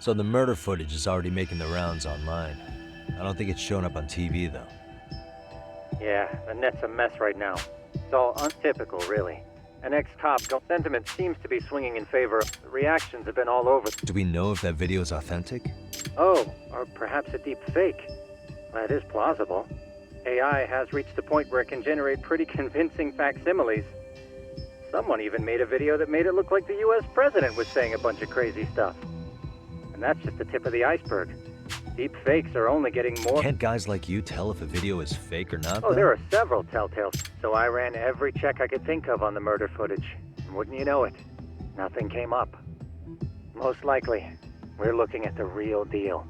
So the murder footage is already making the rounds online. I don't think it's showing up on TV, though. Yeah, the net's a mess right now. It's all untypical, really. An ex-cop sentiment seems to be swinging in favor. The reactions have been all over. Do we know if that video is authentic? Oh, or perhaps a deep fake. That is plausible. AI has reached a point where it can generate pretty convincing facsimiles. Someone even made a video that made it look like the US president was saying a bunch of crazy stuff. And that's just the tip of the iceberg. Deep fakes are only getting more... Can't guys like you tell if a video is fake or not, Oh, though? there are several telltales. So I ran every check I could think of on the murder footage. And wouldn't you know it, nothing came up. Most likely, we're looking at the real deal.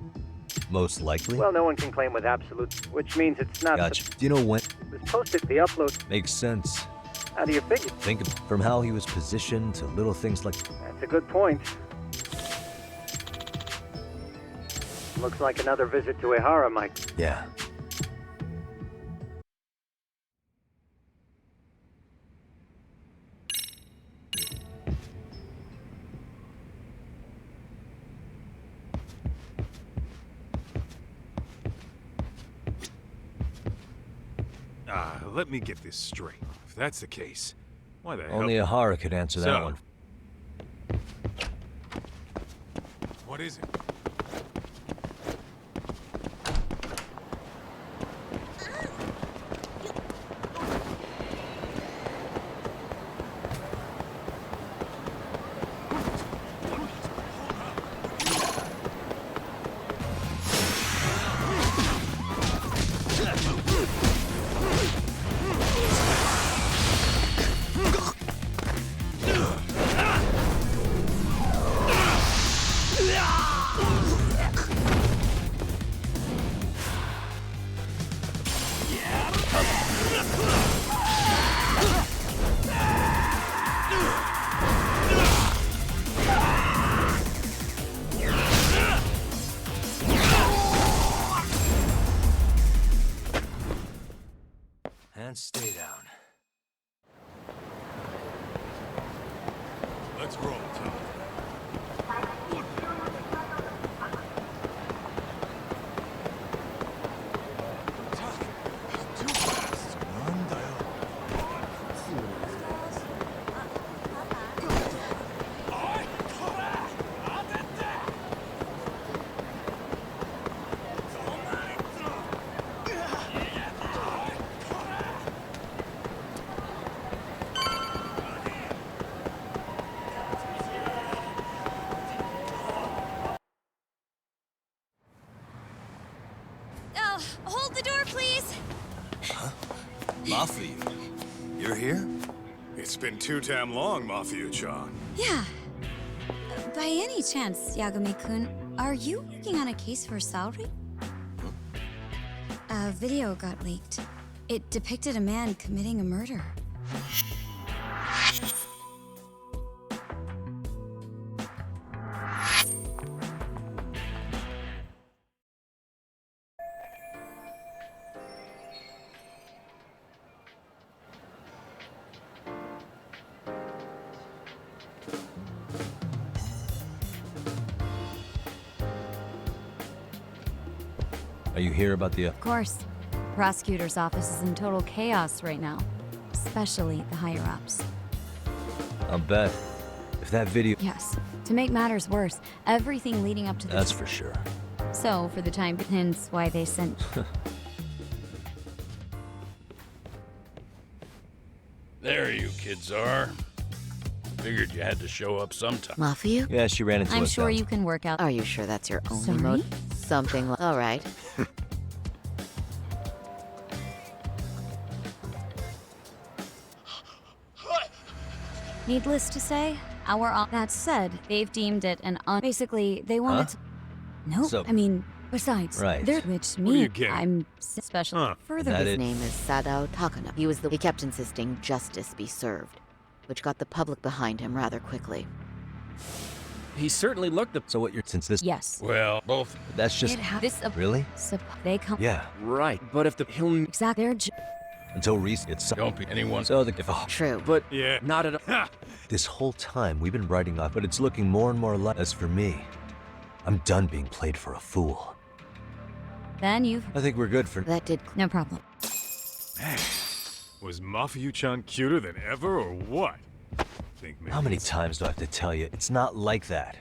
Most likely? Well, no one can claim with absolute, which means it's not... Gotcha. Do you know when? It was posted, the upload... Makes sense. How do you figure? Think from how he was positioned to little things like... That's a good point. Looks like another visit to Ehara, Mike. Yeah. Let me get this straight. If that's the case, why the hell... Only Ehara could answer that one. What is it? And stay down. Let's roll, Tom. Too fast. Hold the door, please! Mafia, you're here? It's been too damn long, Mafia-chan. Yeah. By any chance, Yagami-kun, are you working on a case for salary? A video got leaked. It depicted a man committing a murder. Are you here about the... Of course. Prosecutor's office is in total chaos right now. Especially the higher-ups. I'll bet. If that video... Yes. To make matters worse, everything leading up to this... That's for sure. So, for the time, hence why they sent... There you kids are. Figured you had to show up sometime. Mafia? Yeah, she ran into I'm us sure down- you can work out... Are you sure that's your only Sorry? mode? Something like... All right. Needless to say, that said, they've deemed it an basically, they wanted to... No, So- I mean, besides, Right. which What are me, you getting? I'm special. Huh. Further, That His it- name is Sadao Takano. He kept insisting justice be served, which got the public behind him rather quickly. He certainly looked the... So what you're... Since this... yes. Well, both... That's just... This Really? they come... Yeah. Right, but if the... He'll... Exact, they're Until recent... It's... Don't be anyone... So the... If, True. But Yeah. not at all. this whole time we've been writing off, but it's looking more and more like... As for me, I'm done being played for a fool. Then you've... I think we're good for... That did. No problem. Man, was Mafia-chan cuter than ever, or what? Think maybe How many it's- times do I have to tell you? It's not like that.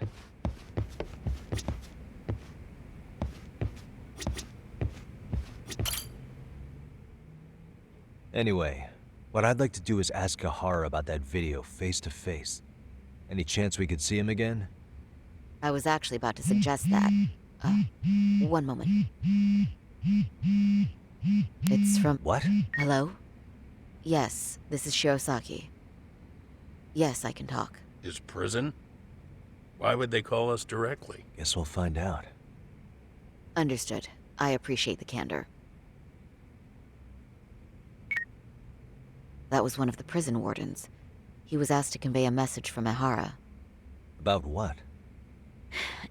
Anyway, what I'd like to do is ask Kahara about that video face to face. Any chance we could see him again? I was actually about to suggest that. One moment. It's from... What? Hello? Yes, this is Shirosaki. Yes, I can talk. His prison? Why would they call us directly? Guess we'll find out. Understood. I appreciate the candor. That was one of the prison wardens. He was asked to convey a message from Ehara. About what?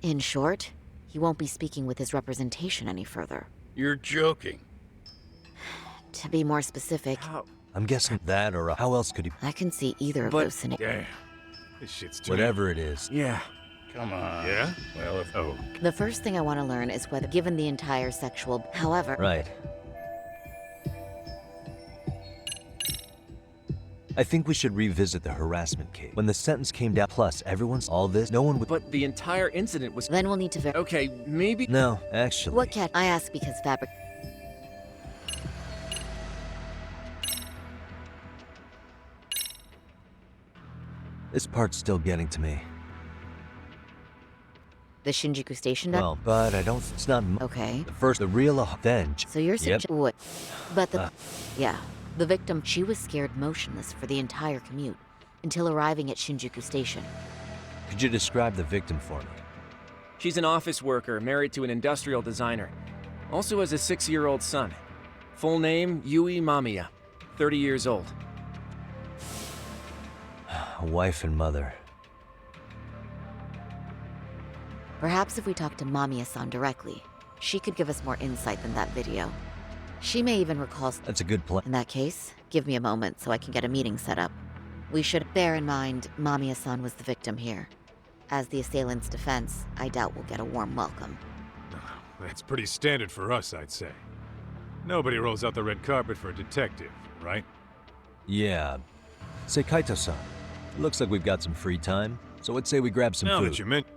In short, he won't be speaking with his representation any further. You're joking. To be more specific, I'm guessing that, or how else could he... I can see either of those scenarios. Damn. This shit's too... Whatever it is. Yeah. Come on. Yeah? Well, if... Oh. The first thing I want to learn is whether, given the entire sexual... However... Right. I think we should revisit the harassment case. When the sentence came down, plus everyone's all this, no one would... But the entire incident was... Then we'll need to Okay, maybe... No, actually... What cat? I ask because fabric... This part's still getting to me. The Shinjuku station... Well, but I don't... It's not... Okay. The first, the real... Then... So you're Yep. What? But the... Ah. Yeah. The victim, she was scared motionless for the entire commute, until arriving at Shinjuku station. Could you describe the victim for me? She's an office worker, married to an industrial designer. Also has a 6-year-old son. Full name, Yui Mamiya. 30 years old. A wife and mother. Perhaps if we talk to Mamiya-san directly, she could give us more insight than that video. She may even recall... That's a good plan. In that case, give me a moment so I can get a meeting set up. We should bear in mind Mamiya-san was the victim here. As the assailant's defense, I doubt we'll get a warm welcome. That's pretty standard for us, I'd say. Nobody rolls out the red carpet for a detective, right? Yeah. Say, Kaito-san, it looks like we've got some free time, so let's say we grab some Now food. that you mention...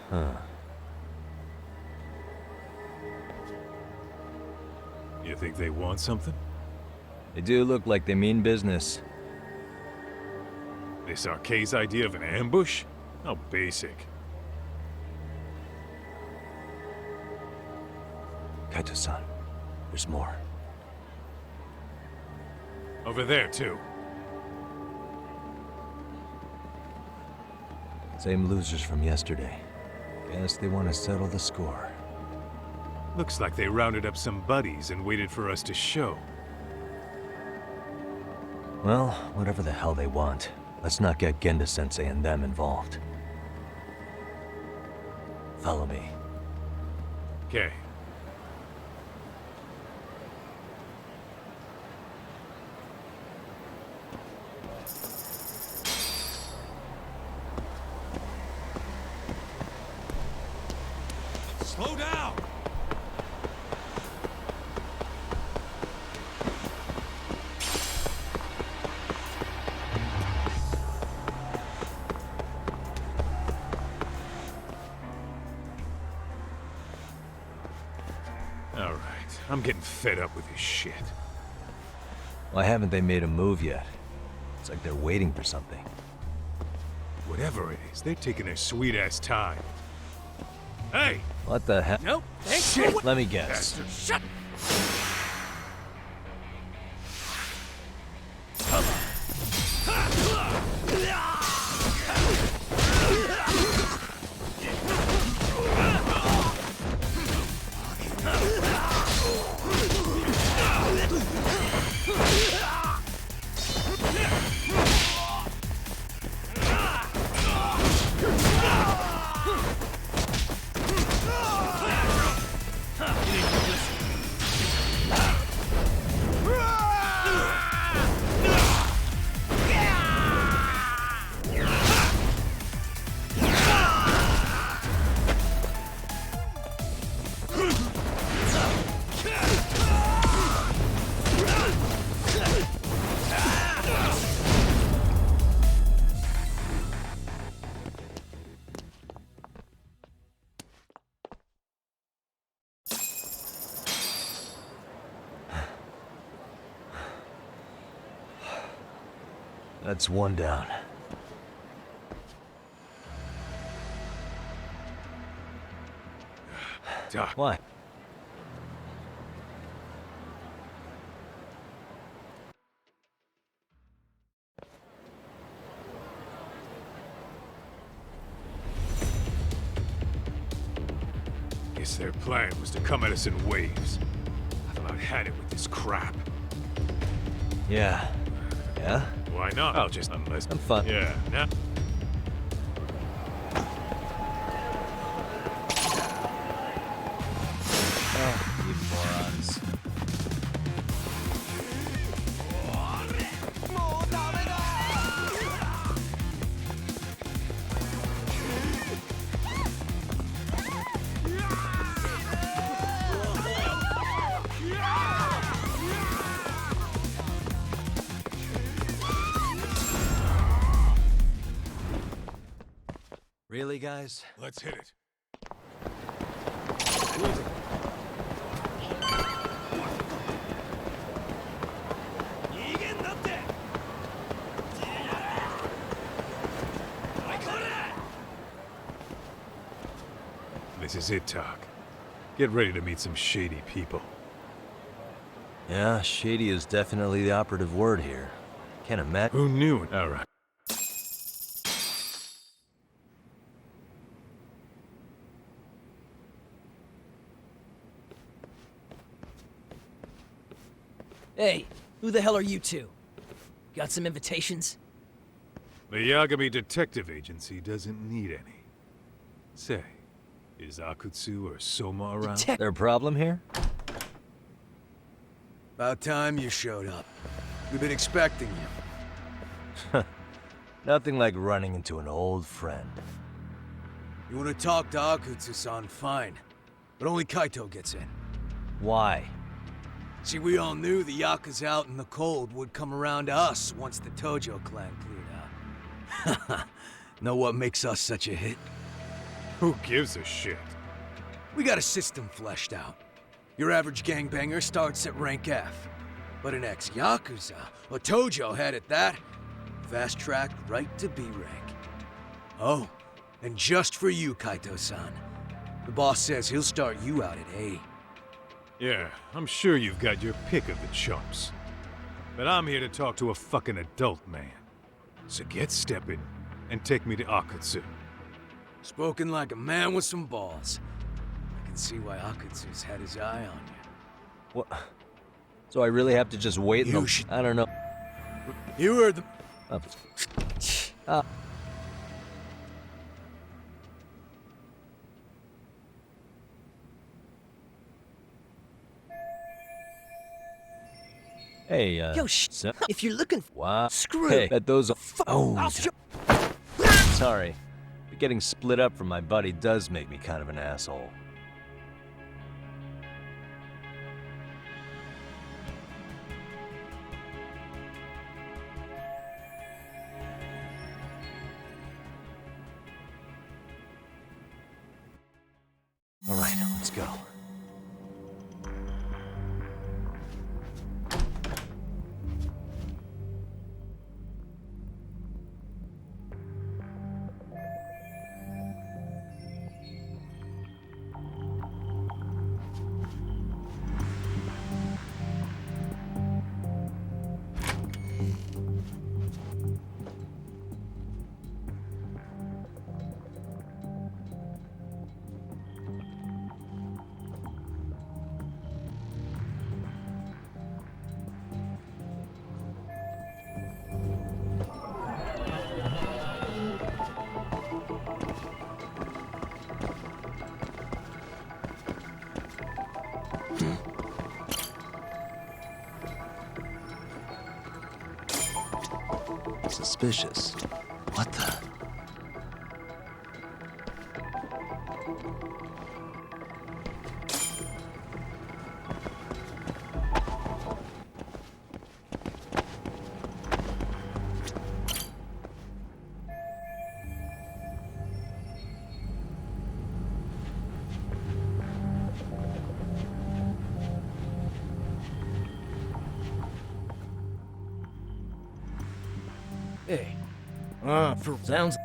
Huh. You think they want something? They do look like they mean business. This Arcade's idea of an ambush? How basic. Kaito-san, there's more. Over there, too. Same losers from yesterday. Guess they want to settle the score. Looks like they rounded up some buddies and waited for us to show. Well, whatever the hell they want, let's not get Genda-sensei and them involved. Follow me. Okay. Slow down! All right, I'm getting fed up with this shit. Why haven't they made a move yet? It's like they're waiting for something. Whatever it is, they're taking their sweet-ass time. Hey! What the hell? Nope, thanks. Shit! Let me guess. Bastard, shut! That's one down. Doc, Why? guess their plan was to come at us in waves. I've about had it with this crap. Yeah. Yeah? Why not? I'll just unless. I'm fine. Yeah, nah. You morons. Really, guys? Let's hit it. This is it, Doc. Get ready to meet some shady people. Yeah, shady is definitely the operative word here. Can't imagine. Who knew it? All right. Hey, who the hell are you two? Got some invitations? The Yagami Detective Agency doesn't need any. Say, is Akutsu or Soma around? Their problem here? About time you showed up. We've been expecting you. Nothing like running into an old friend. You want to talk to Akutsu-san, fine. But only Kaito gets in. Why? See, we all knew the Yakuza out in the cold would come around to us once the Tojo clan cleared out. Know what makes us such a hit? Who gives a shit? We got a system fleshed out. Your average gangbanger starts at rank F. But an ex-Yakuza, a Tojo head at that, fast-tracked right to B rank. Oh, and just for you, Kaito-san. The boss says he'll start you out at A. Yeah, I'm sure you've got your pick of the chumps. But I'm here to talk to a fucking adult man. So get stepping and take me to Akutsu. Spoken like a man with some balls. I can see why Akutsu's had his eye on you. What? So I really have to just wait in You the... should- I don't know. You were the... Hey, Yo, if you're looking for... Wow. Screw Hey, it. that those... Oh, I'll show... sorry. But getting split up from my buddy does make me kind of an asshole. All right, let's go. Suspicious. What the? Hey. Sounds...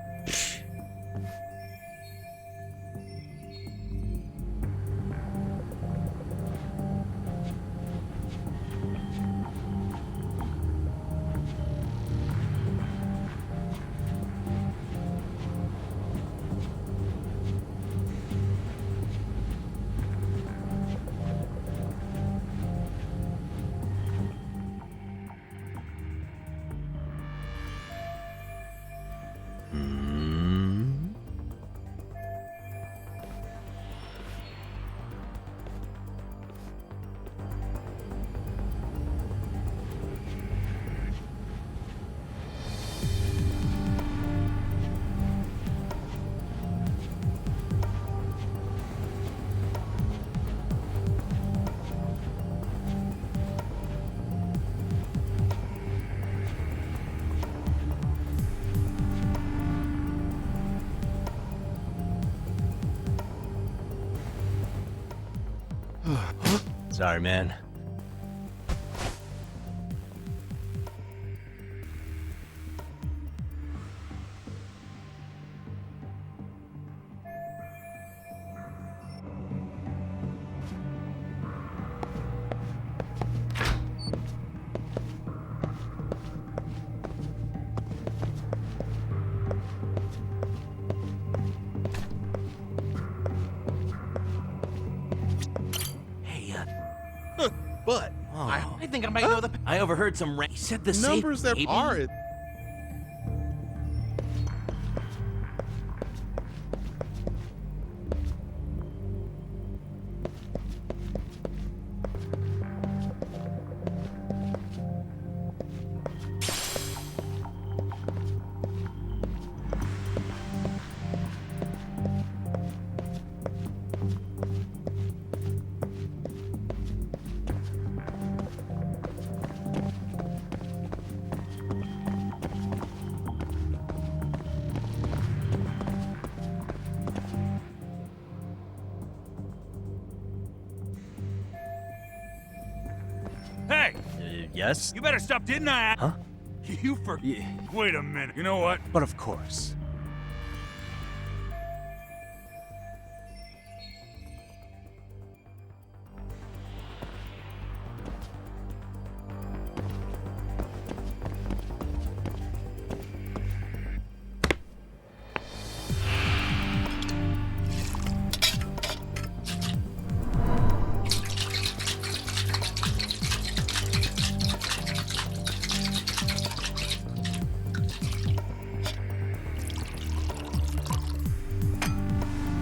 Sorry, man. But I think I might know the. I overheard some He said the numbers safe that baby. are. Hey! Yes? You better stop, didn't I? Huh? You for... Yeah, Wait a minute. You know what? but of course.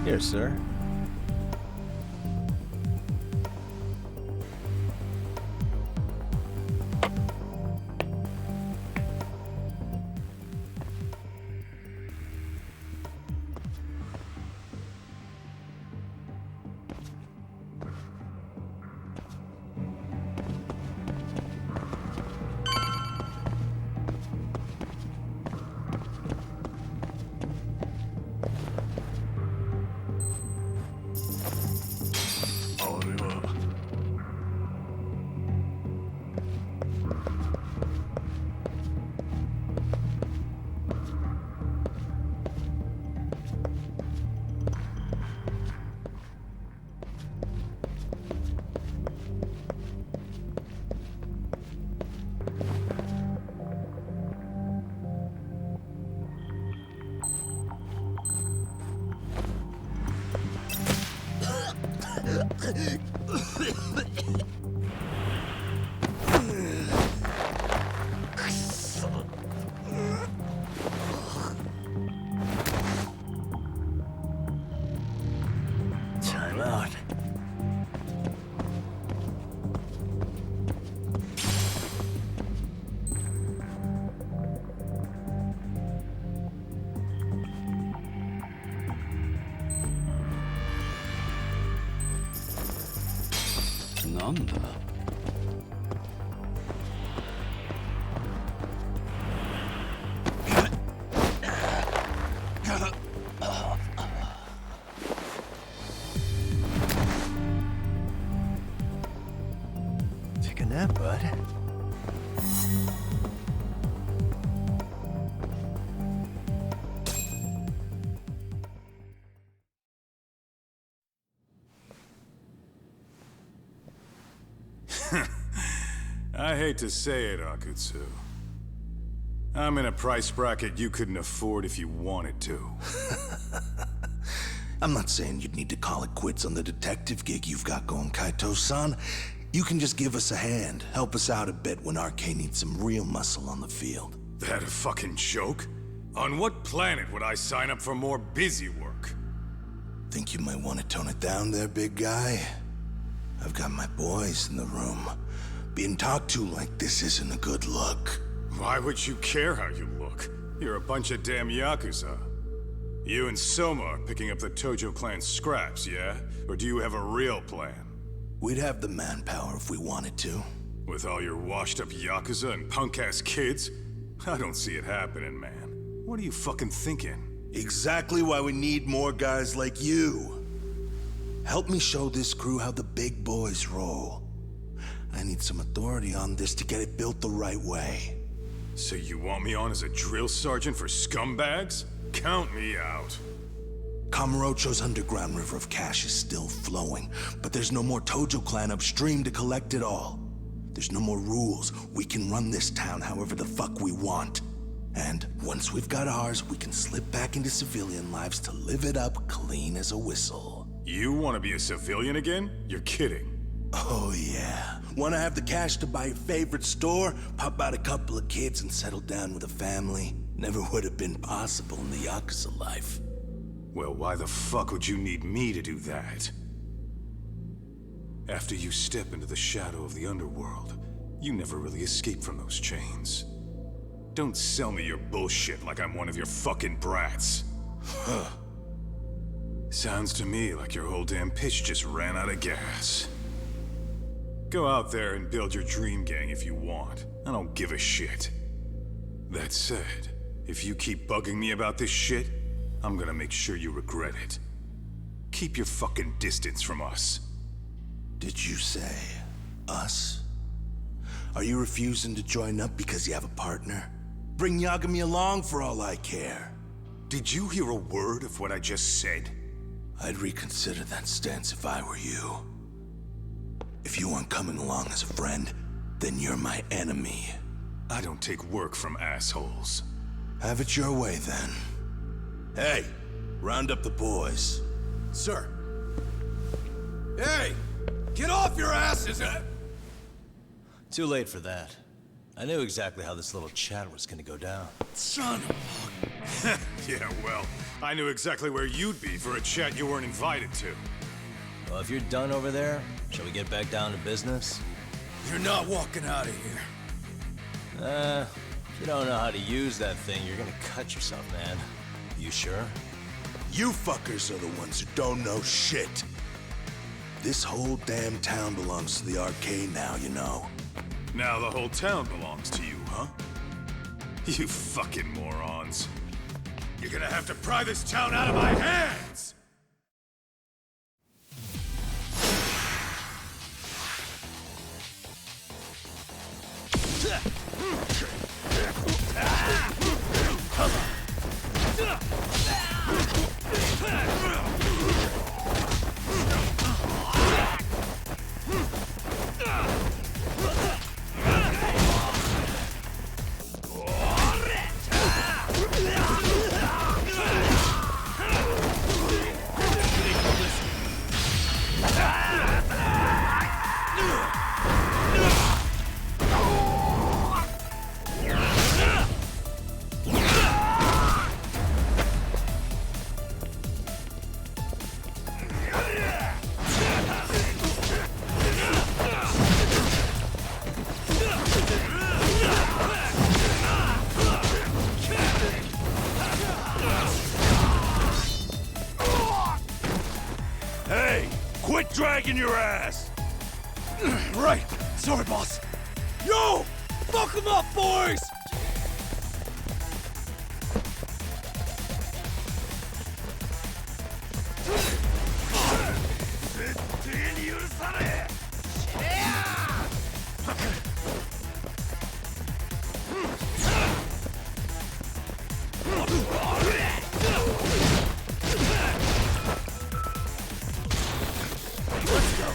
Here, sir. Time out. Nanda. Take a nap, bud. I hate to say it, Akutsu. I'm in a price bracket you couldn't afford if you wanted to. I'm not saying you'd need to call it quits on the detective gig you've got going, Kaito-san. You can just give us a hand, help us out a bit when Arcane needs some real muscle on the field. That a fucking joke? On what planet would I sign up for more busy work? Think you might want to tone it down there, big guy? I've got my boys in the room. Being talked to like this isn't a good look. Why would you care how you look? You're a bunch of damn Yakuza. You and Soma are picking up the Tojo clan scraps, yeah? Or do you have a real plan? We'd have the manpower if we wanted to. With all your washed-up Yakuza and punk-ass kids? I don't see it happening, man. What are you fucking thinking? Exactly why we need more guys like you. Help me show this crew how the big boys roll. I need some authority on this to get it built the right way. So you want me on as a drill sergeant for scumbags? Count me out. Kamurocho's underground river of cash is still flowing, but there's no more Tojo clan upstream to collect it all. There's no more rules. We can run this town however the fuck we want. And once we've got ours, we can slip back into civilian lives to live it up clean as a whistle. You want to be a civilian again? You're kidding. Oh yeah. Want to have the cash to buy your favorite store, pop out a couple of kids and settle down with a family? Never would have been possible in the Yakuza life. Well, why the fuck would you need me to do that? After you step into the shadow of the underworld, you never really escape from those chains. Don't sell me your bullshit like I'm one of your fucking brats. Huh. Sounds to me like your whole damn pitch just ran out of gas. Go out there and build your dream gang if you want. I don't give a shit. That said, if you keep bugging me about this shit, I'm gonna make sure you regret it. Keep your fucking distance from us. Did you say us? Are you refusing to join up because you have a partner? Bring Yagami along for all I care. Did you hear a word of what I just said? I'd reconsider that stance if I were you. If you aren't coming along as a friend, then you're my enemy. I don't take work from assholes. Have it your way, then. Hey, round up the boys. Sir. Hey! Get off your asses! Too late for that. I knew exactly how this little chat was gonna go down. Son of Yeah, well, I knew exactly where you'd be for a chat you weren't invited to. Well, if you're done over there, shall we get back down to business? You're not walking out of here. If you don't know how to use that thing, you're gonna cut yourself, man. You sure? You fuckers are the ones who don't know shit. This whole damn town belongs to the arcade now, you know. Now the whole town belongs to you, huh? You fucking morons. You're gonna have to pry this town out of my hands! Quit dragging your ass! Right! Sorry, boss. Yo! Fuck them up, boys! Let's go!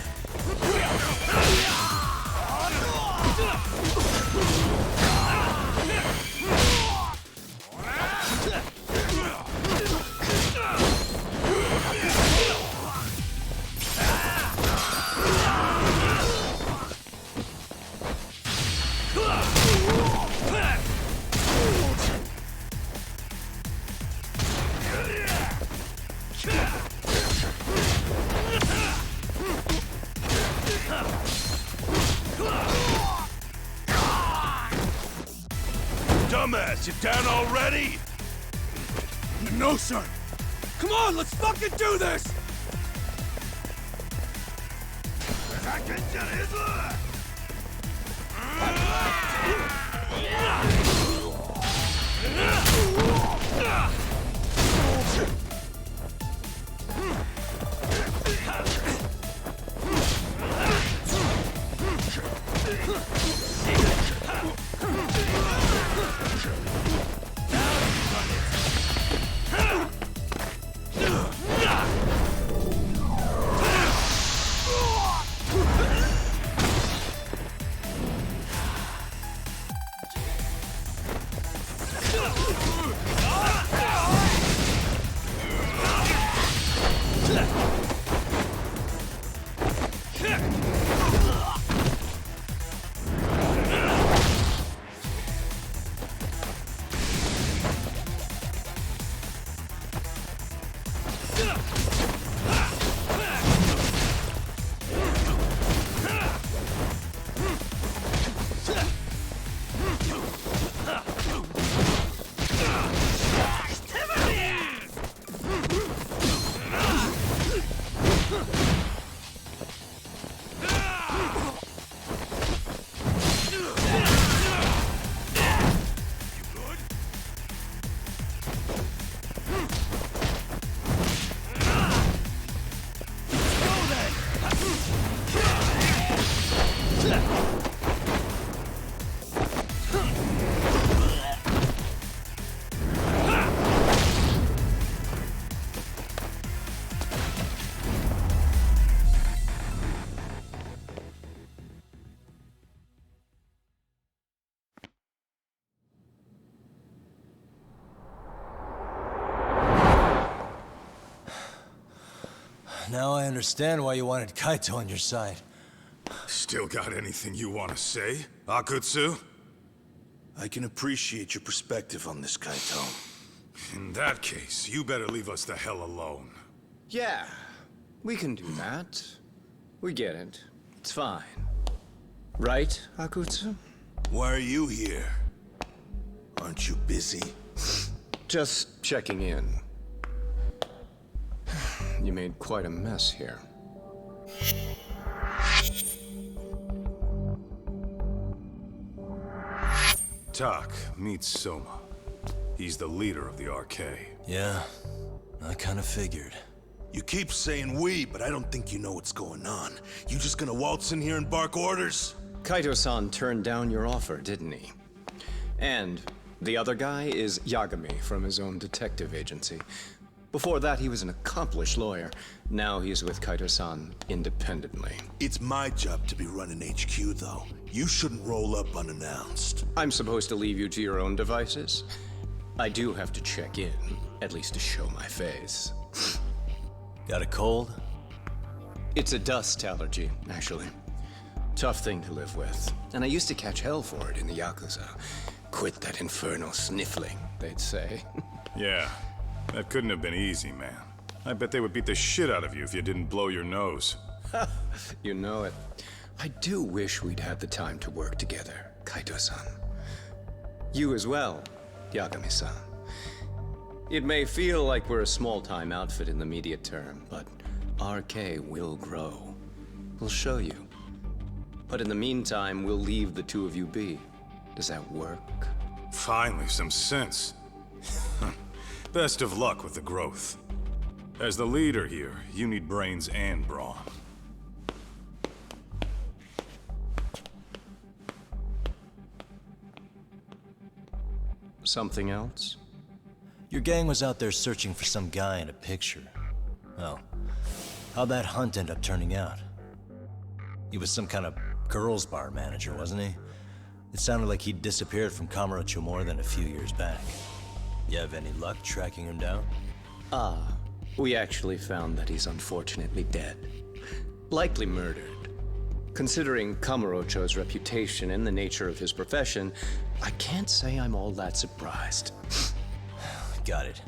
Dumbass, you down already? No, sir. Come on, let's fucking do this! Now I understand why you wanted Kaito on your side. Still got anything you want to say, Akutsu? I can appreciate your perspective on this, Kaito. In that case, you better leave us the hell alone. Yeah, we can do that. We get it. It's fine. Right, Akutsu? Why are you here? Aren't you busy? Just checking in. You made quite a mess here. Tak, meet Soma. He's the leader of the RK. Yeah, I kind of figured. You keep saying we, but I don't think you know what's going on. You just gonna waltz in here and bark orders? Kaito-san turned down your offer, didn't he? And the other guy is Yagami from his own detective agency. Before that, he was an accomplished lawyer. Now he's with Kaito-san independently. It's my job to be running HQ, though. You shouldn't roll up unannounced. I'm supposed to leave you to your own devices? I do have to check in, at least to show my face. Got a cold? It's a dust allergy, actually. Tough thing to live with. And I used to catch hell for it in the Yakuza. Quit that infernal sniffling, they'd say. Yeah, that couldn't have been easy, man. I bet they would beat the shit out of you if you didn't blow your nose. You know it. I do wish we'd had the time to work together, Kaito-san. You as well, Yagami-san. It may feel like we're a small-time outfit in the immediate term, but RK will grow. We'll show you. But in the meantime, we'll leave the two of you be. Does that work? Finally, some sense. Best of luck with the growth. As the leader here, you need brains and brawn. Something else? Your gang was out there searching for some guy in a picture. Oh, how'd that hunt end up turning out? He was some kind of girls' bar manager, wasn't he? It sounded like he'd disappeared from Kamurocho more than a few years back. You have any luck tracking him down? We actually found that he's unfortunately dead. Likely murdered. Considering Kamurocho's reputation and the nature of his profession, I can't say I'm all that surprised. Got it.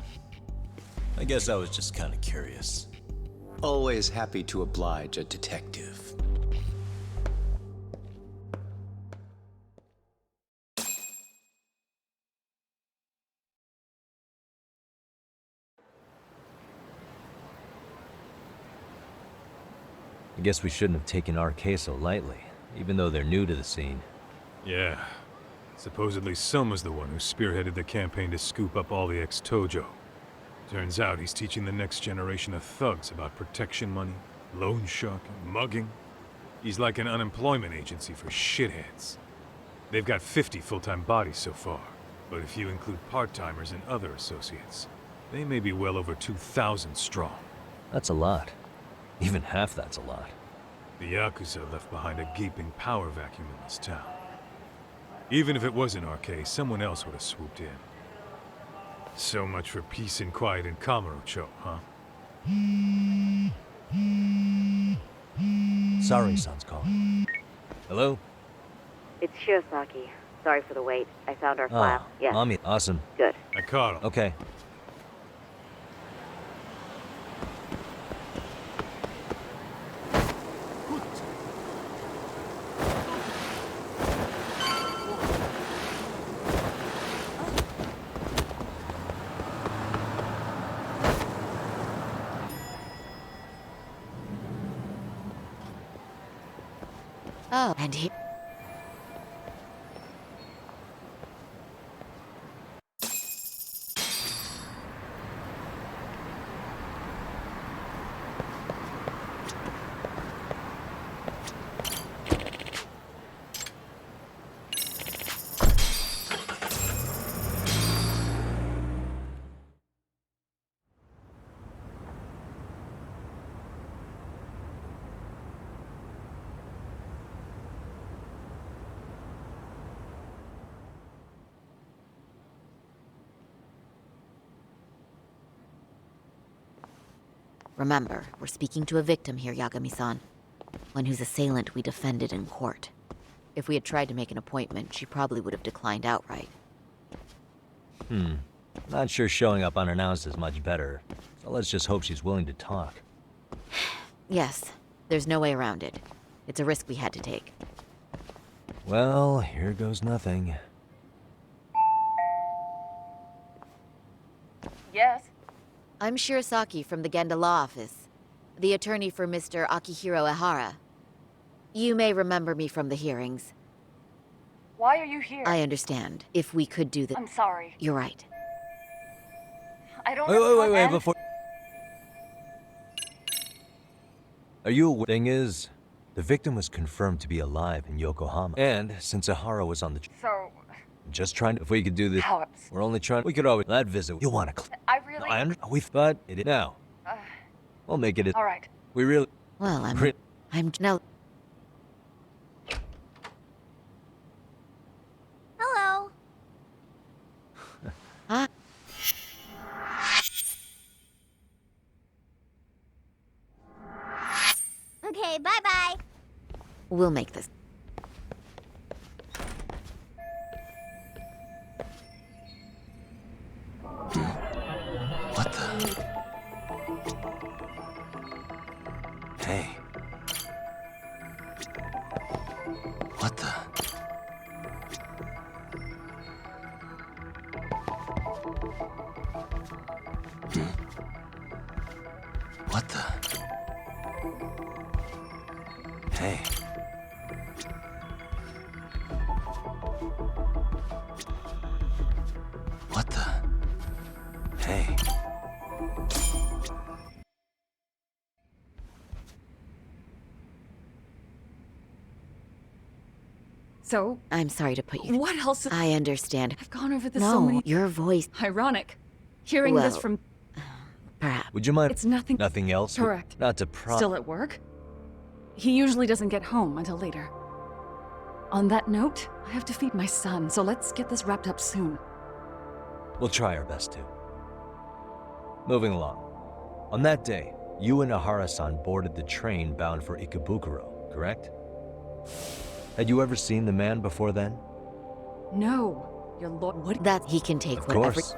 I guess I was just kind of curious. Always happy to oblige a detective. I guess we shouldn't have taken RK so lightly, even though they're new to the scene. Yeah. Supposedly Soma's the one who spearheaded the campaign to scoop up all the ex-Tojo. Turns out he's teaching the next generation of thugs about protection money, loan sharking, mugging. He's like an unemployment agency for shitheads. They've got 50 full-time bodies so far, but if you include part-timers and other associates, they may be well over 2,000 strong. That's a lot. Even half that's a lot. The Yakuza left behind a gaping power vacuum in this town. Even if it wasn't RK, someone else would have swooped in. So much for peace and quiet in Kamurocho, huh? Sorry, son's calling. Hello? It's Shiosaki. Sorry for the wait. I found our file. Yes. Mommy, awesome. Good. I caught him. Okay. Oh, and he... Remember, we're speaking to a victim here, Yagami-san. One whose assailant we defended in court. If we had tried to make an appointment, she probably would have declined outright. Not sure showing up unannounced is much better. So let's just hope she's willing to talk. Yes, there's no way around it. It's a risk we had to take. Well, here goes nothing. Yes? I'm Shirosaki from the Genda Law Office, the attorney for Mr. Akihiro Ehara. You may remember me from the hearings. Why are you here? I understand. If we could do that... I'm sorry. You're right. I don't know. Wait, before... Are you aware? Thing is, the victim was confirmed to be alive in Yokohama. And since Ehara was on the... So... Just trying to... If we could do this... Alex. We're only trying... We could always... That visit... You'll want to... I really... No, I we thought it... Now. We'll make it... All right. We really... Well, I'm... No... Hello. Huh? Okay, bye-bye. We'll make this. What the? Hey. What the? What the? Hey. What the? Hey. So? I'm sorry to put you... What else? I understand. I've gone over this no, so many... your voice... Ironic. Hearing this from... Perhaps. Would you mind... It's nothing... Nothing else? Correct. Not to Still at work? He usually doesn't get home until later. On that note, I have to feed my son, so let's get this wrapped up soon. We'll try our best to. Moving along. On that day, you and Ahara-san boarded the train bound for Ikebukuro, correct? Had you ever seen the man before then? No. Your lord... What? That he can take Of whatever... course.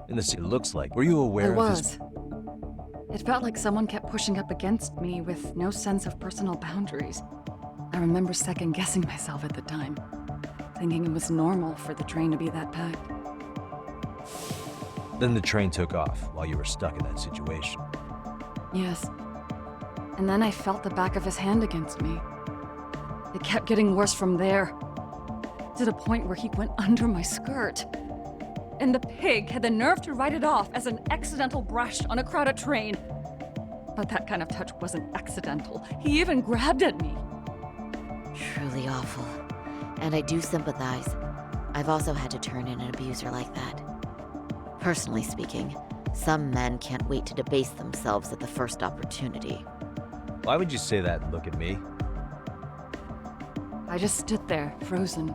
In the it looks like. Were you aware I of his... was. It felt like someone kept pushing up against me with no sense of personal boundaries. I remember second-guessing myself at the time, thinking it was normal for the train to be that packed. Then the train took off while you were stuck in that situation. Yes. And then I felt the back of his hand against me. It kept getting worse from there, to the point where he went under my skirt. And the pig had the nerve to write it off as an accidental brush on a crowded train. But that kind of touch wasn't accidental. He even grabbed at me. Truly awful. And I do sympathize. I've also had to turn in an abuser like that. Personally speaking, some men can't wait to debase themselves at the first opportunity. Why would you say that and look at me? I just stood there, frozen.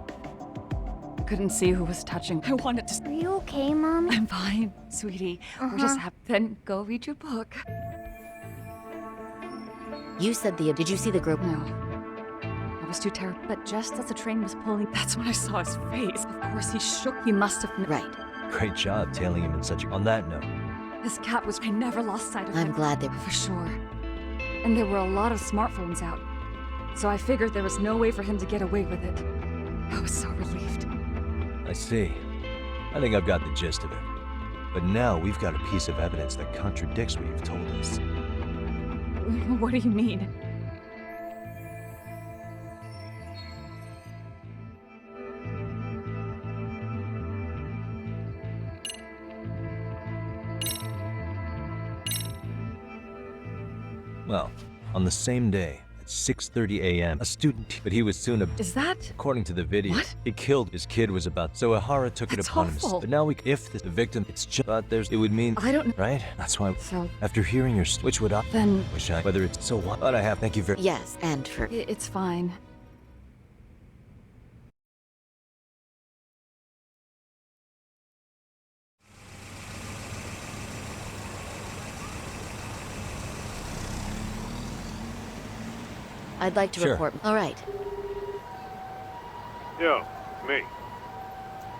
I couldn't see who was touching. I wanted to... Are you okay, Mom? I'm fine, sweetie. We're just happy. Then go read your book. You said did you see the group? No. I was too terrified. But just as the train was pulling, that's when I saw his face. Of course, he shook. He must have... Right. Great job tailing him in such a... On that note... His cat was... I never lost sight of him. I'm glad they... For sure. And there were a lot of smartphones out. So I figured there was no way for him to get away with it. I was so relieved. I see. I think I've got the gist of it. But now we've got a piece of evidence that contradicts what you've told us. What do you mean? Well, on the same day, at 6:30 a.m., a student, but he was soon Is that? According to the video, What? he killed his kid was about. So Ahara took That's it upon awful. himself. But now if the victim, it's just, but there's, it would mean, I don't... right? That's why, So... after hearing your, which would I, Then... wish I, whether it's, so what, but I have, thank you very, Yes, and for... It's fine. I'd like to Sure. report... All right. Yo, me.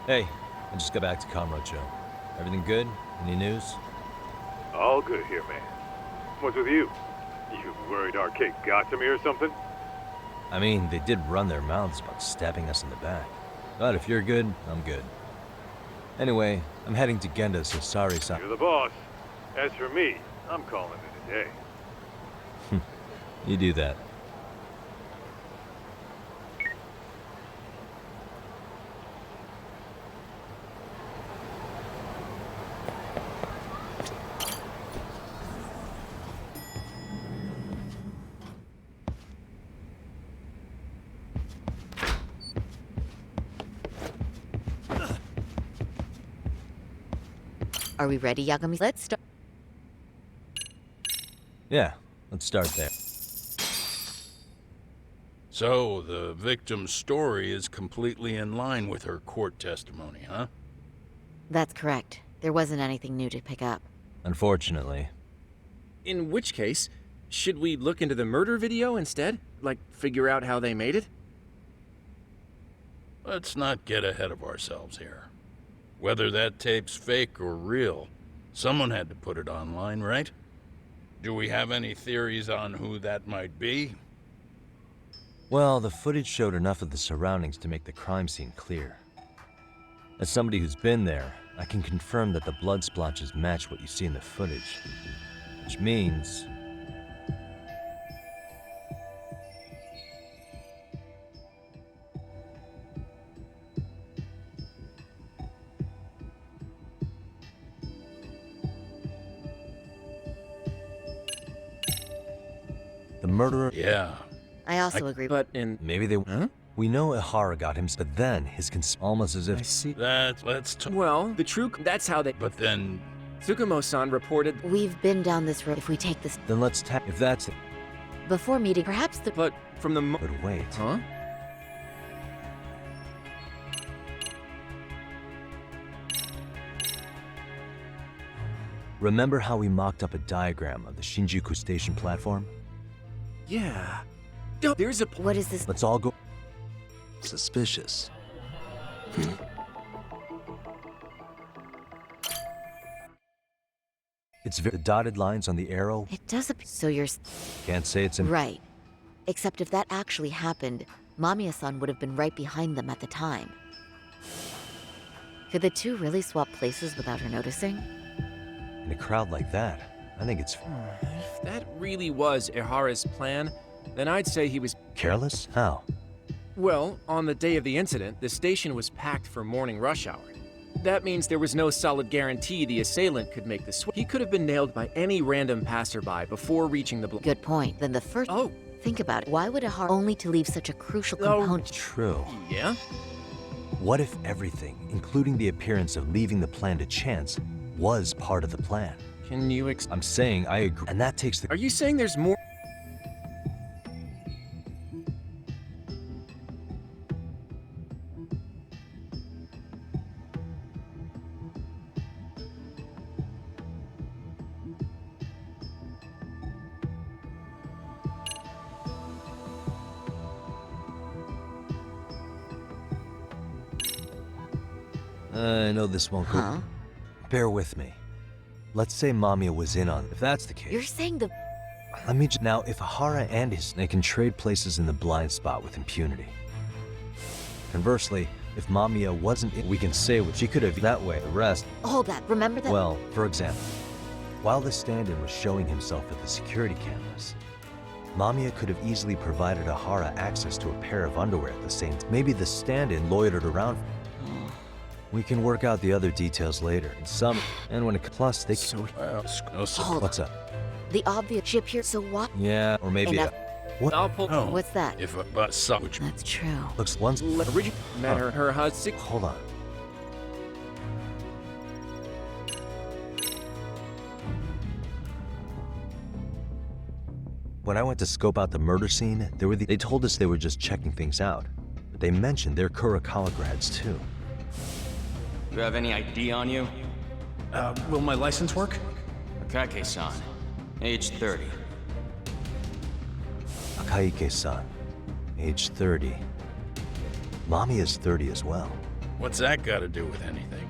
Hey, I just got back to Kamurocho. Everything good? Any news? All good here, man. What's with you? You worried Arcade got to me or something? I mean, they did run their mouths about stabbing us in the back. But if you're good, I'm good. Anyway, I'm heading to Genda, so sorry, You're the boss. As for me, I'm calling it a day. You do that. Are we ready, Yagami? Let's start. Yeah, let's start there. So, the victim's story is completely in line with her court testimony, huh? That's correct. There wasn't anything new to pick up. Unfortunately. In which case, should we look into the murder video instead? Like, figure out how they made it? Let's not get ahead of ourselves here. Whether that tape's fake or real, someone had to put it online, right? Do we have any theories on who that might be? Well, the footage showed enough of the surroundings to make the crime scene clear. As somebody who's been there, I can confirm that the blood splotches match what you see in the footage. Which means... the murderer... Yeah. I also agree. But in... Maybe they... Huh? We know Ihara got him, but then his almost as if... I see. Let's talk. Well, the true... That's how they... But then... Tsukumo-san reported... We've been down this road. If we take this... Then let's if that's it. Before meeting, perhaps the... But from the... But wait. Huh? Remember how we mocked up a diagram of the Shinjuku station platform? Yeah. There's a... What is this? Let's all go... Suspicious. It's the dotted lines on the arrow. It does so you're... Can't say it's in... Right. Except if that actually happened, Mamiya-san would have been right behind them at the time. Could the two really swap places without her noticing? In a crowd like that, I think it's... If that really was Ihara's plan, then I'd say he was... Careless? How? Well, on the day of the incident, the station was packed for morning rush hour. That means there was no solid guarantee the assailant could make the switch. He could have been nailed by any random passerby before reaching the... Good point. Then the first... Oh. Think about it. Why would Ihara only to leave such a crucial component? True. Yeah? What if everything, including the appearance of leaving the plan to chance, was part of the plan? Can you I'm saying I agree, and that takes the... Are you saying there's more? I know this won't go... Huh? Bear with me. Let's say Mamiya was in on it. If that's the case... You're saying the... Let me now, if Ihara and they can trade places in the blind spot with impunity. Conversely, if Mamiya wasn't in, we can say what she could have that way. The rest... Hold that. Remember that... Well, for example, while the stand-in was showing himself at the security cameras, Mamiya could have easily provided Ihara access to a pair of underwear at the same time. Maybe the stand-in loitered around. We can work out the other details later. And when it... Plus, they... So, What's up? The obvious chip here, so what? Yeah, or maybe... What? I'll pull... No. What's that? If a bus suck... That's true. Looks once... Met her husband... Hold on. When I went to scope out the murder scene, they told us they were just checking things out. But they mentioned they're Kurokawa grads too. You have any ID on you? Will my license work? Akake-san, age 30. Akaike-san, age 30. Mamiya's 30 as well. What's that got to do with anything?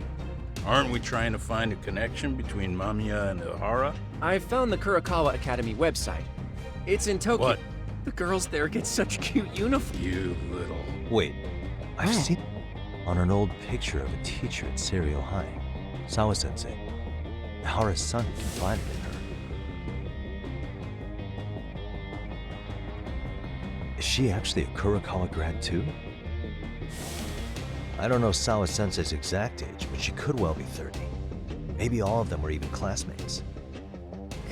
Aren't we trying to find a connection between Mamiya and Ihara? I found the Kurokawa Academy website. It's in Tokyo. What? The girls there get such cute uniforms. You little... Wait, I've seen... On an old picture of a teacher at Seiryo High, Sawa-sensei. Ihara's son confided in her. Is she actually a Kurokawa grad too? I don't know Sawa-sensei's exact age, but she could well be 30. Maybe all of them were even classmates.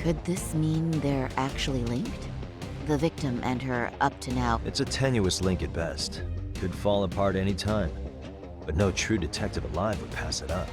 Could this mean they're actually linked? The victim and her up to now... It's a tenuous link at best. Could fall apart any time. But no true detective alive would pass it up.